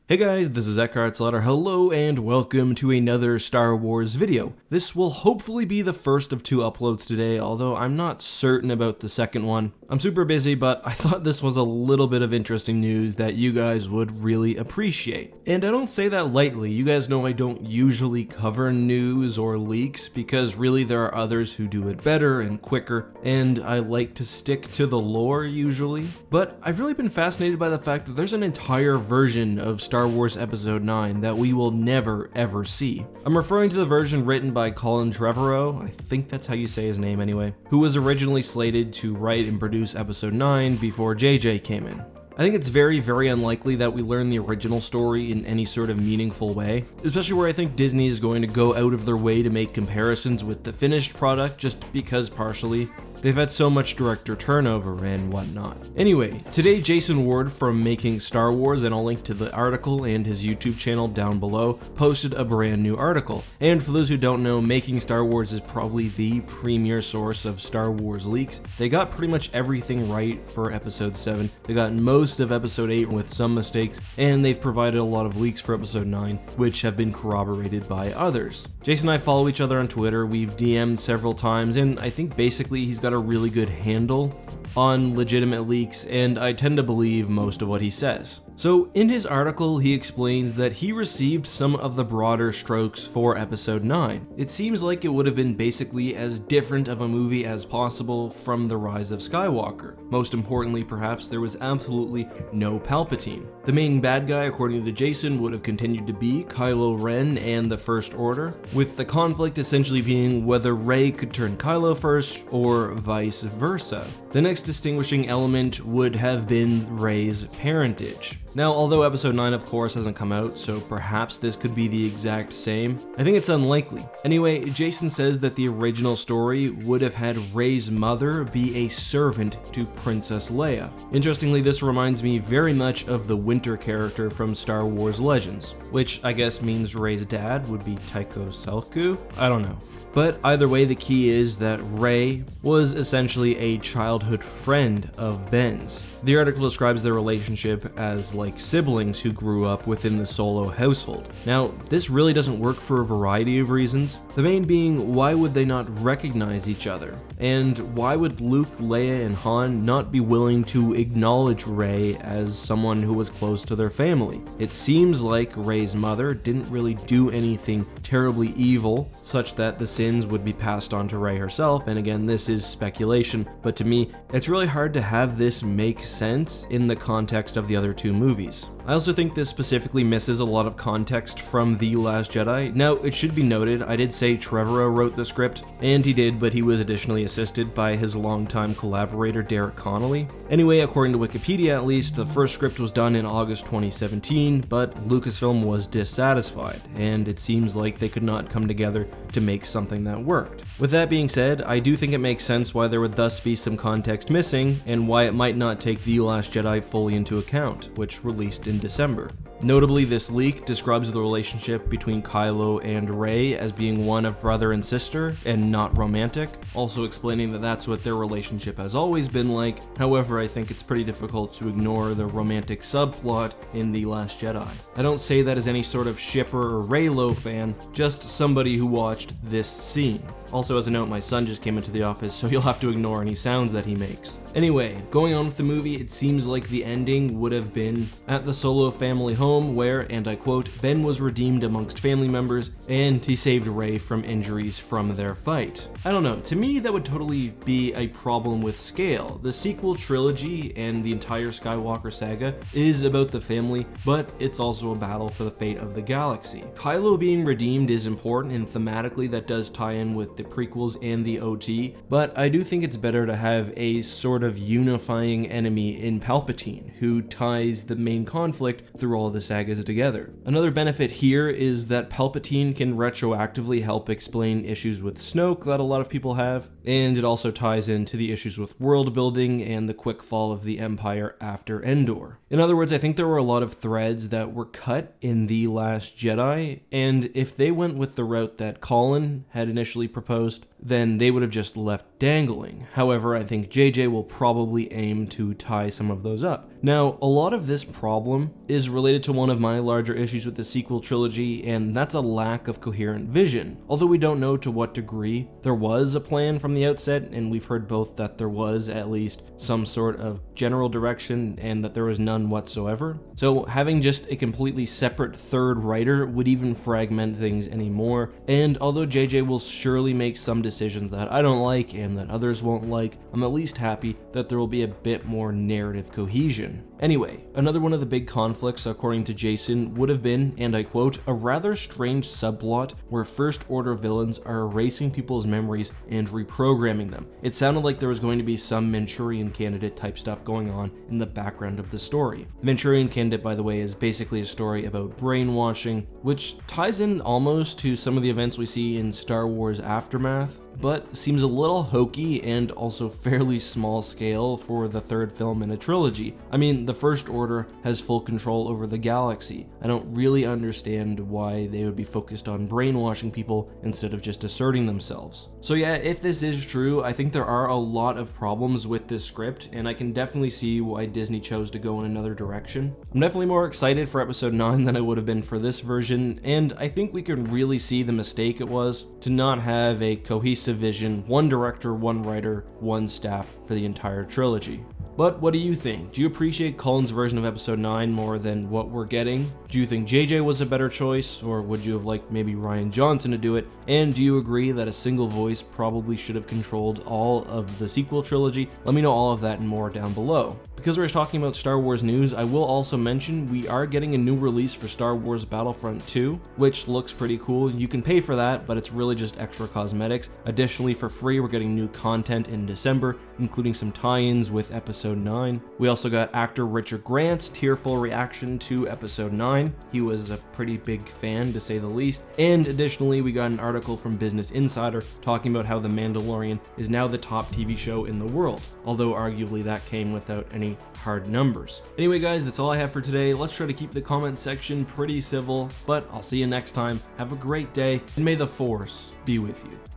Hey guys, this is EckhartsLadder. Hello and welcome to another Star Wars video. This will hopefully be the first of two uploads today, although I'm not certain about the second one. I'm super busy, but I thought this was a little bit of interesting news that you guys would really appreciate. And I don't say that lightly. You guys know I don't usually cover news or leaks because really there are others who do it better and quicker, and I like to stick to the lore usually. But I've really been fascinated by the fact that there's an entire version of Star Wars Episode 9 that we will never ever see. I'm referring to the version written by Collin Trevorrow, I think that's how you say his name anyway, who was originally slated to write and produce Episode 9 before JJ came in. I think it's very unlikely that we learn the original story in any sort of meaningful way, especially where I think Disney is going to go out of their way to make comparisons with the finished product just because partially they've had so much director turnover and whatnot. Anyway, today Jason Ward from Making Star Wars, and I'll link to the article and his YouTube channel down below, posted a brand new article. And for those who don't know, Making Star Wars is probably the premier source of Star Wars leaks. They got pretty much everything right for Episode 7. They got most of Episode 8 with some mistakes, and they've provided a lot of leaks for Episode 9, which have been corroborated by others. Jason and I follow each other on Twitter, we've DM'd several times, and I think basically he's got a really good handle on legitimate leaks, and I tend to believe most of what he says. So in his article, he explains that he received some of the broader strokes for Episode 9. It seems like it would have been basically as different of a movie as possible from the Rise of Skywalker. Most importantly, perhaps, there was absolutely no Palpatine. The main bad guy, according to Jason, would have continued to be Kylo Ren and the First Order, with the conflict essentially being whether Rey could turn Kylo first or vice versa. The next distinguishing element would have been Rey's parentage. Now, although Episode 9 of course hasn't come out, so perhaps this could be the exact same, I think it's unlikely. Anyway, Jason says that the original story would have had Rey's mother be a servant to Princess Leia. Interestingly, this reminds me very much of the Winter character from Star Wars Legends, which I guess means Rey's dad would be Tycho Selku? I don't know. But either way, the key is that Rey was essentially a childhood friend of Ben's. The article describes their relationship as like siblings who grew up within the Solo household. Now, this really doesn't work for a variety of reasons. The main being, why would they not recognize each other? And why would Luke, Leia, and Han not be willing to acknowledge Rey as someone who was close to their family? It seems like Rey's mother didn't really do anything terribly evil, such that the sins would be passed on to Rey herself, and again, this is speculation, but to me, it's really hard to have this make sense in the context of the other two movies. I also think this specifically misses a lot of context from The Last Jedi. Now, it should be noted, I did say Trevorrow wrote the script, and he did, but he was additionally assisted by his longtime collaborator Derek Connolly. Anyway, according to Wikipedia at least, the first script was done in August 2017, but Lucasfilm was dissatisfied, and it seems like they could not come together to make something that worked. With that being said, I do think it makes sense why there would thus be some context missing, and why it might not take The Last Jedi fully into account, which released in December. Notably, this leak describes the relationship between Kylo and Rey as being one of brother and sister and not romantic, also explaining that that's what their relationship has always been like. However, I think it's pretty difficult to ignore the romantic subplot in The Last Jedi. I don't say that as any sort of shipper or Reylo fan, just somebody who watched this scene. Also, as a note, my son just came into the office, so you'll have to ignore any sounds that he makes. Anyway, going on with the movie, it seems like the ending would have been at the Solo family home where, and I quote, Ben was redeemed amongst family members, and he saved Rey from injuries from their fight. I don't know, to me that would totally be a problem with scale. The sequel trilogy and the entire Skywalker saga is about the family, but it's also a battle for the fate of the galaxy. Kylo being redeemed is important, and thematically that does tie in with the prequels and the OT, but I do think it's better to have a sort of unifying enemy in Palpatine, who ties the main conflict through all the sagas together. Another benefit here is that Palpatine can retroactively help explain issues with Snoke that a lot of people have, and it also ties into the issues with world building and the quick fall of the Empire after Endor. In other words, I think there were a lot of threads that were cut in The Last Jedi, and if they went with the route that Collin had initially proposed, then they would have just left dangling. However, I think JJ will probably aim to tie some of those up. Now, a lot of this problem is related to one of my larger issues with the sequel trilogy, and that's a lack of coherent vision. Although we don't know to what degree there was a plan from the outset, and we've heard both that there was at least some sort of general direction and that there was none whatsoever. So having just a completely separate third writer would even fragment things anymore, and although JJ will surely make some decisions that I don't like and that others won't like, I'm at least happy that there will be a bit more narrative cohesion. Anyway, another one of the big conflicts, according to Jason, would have been, and I quote, a rather strange subplot where First Order villains are erasing people's memories and reprogramming them. It sounded like there was going to be some Manchurian Candidate type stuff going on in the background of the story. Manchurian Candidate, by the way, is basically a story about brainwashing, which ties in almost to some of the events we see in Star Wars Aftermath, but seems a little hokey and also fairly small scale for the third film in a trilogy. I mean, the First Order has full control over the galaxy. I don't really understand why they would be focused on brainwashing people instead of just asserting themselves. So yeah, if this is true, I think there are a lot of problems with this script, and I can definitely see why Disney chose to go in another direction. I'm definitely more excited for episode 9 than I would have been for this version, and I think we can really see the mistake it was to not have a cohesive vision, one director, one writer, one staff for the entire trilogy. But what do you think? Do you appreciate Collin's version of episode 9 more than what we're getting? Do you think JJ was a better choice, or would you have liked maybe Rian Johnson to do it? And do you agree that a single voice probably should have controlled all of the sequel trilogy? Let me know all of that and more down below. Because we're talking about Star Wars news, I will also mention we are getting a new release for Star Wars Battlefront 2, which looks pretty cool. You can pay for that, but it's really just extra cosmetics. Additionally, for free, we're getting new content in December, including some tie-ins with episode 9. We also got actor Richard Grant's tearful reaction to episode 9. He was a pretty big fan, to say the least. And additionally, we got an article from Business Insider talking about how The Mandalorian is now the top TV show in the world, although arguably that came without any hard numbers. Anyway guys, that's all I have for today. Let's try to keep the comment section pretty civil, but I'll see you next time. Have a great day, and may the Force be with you.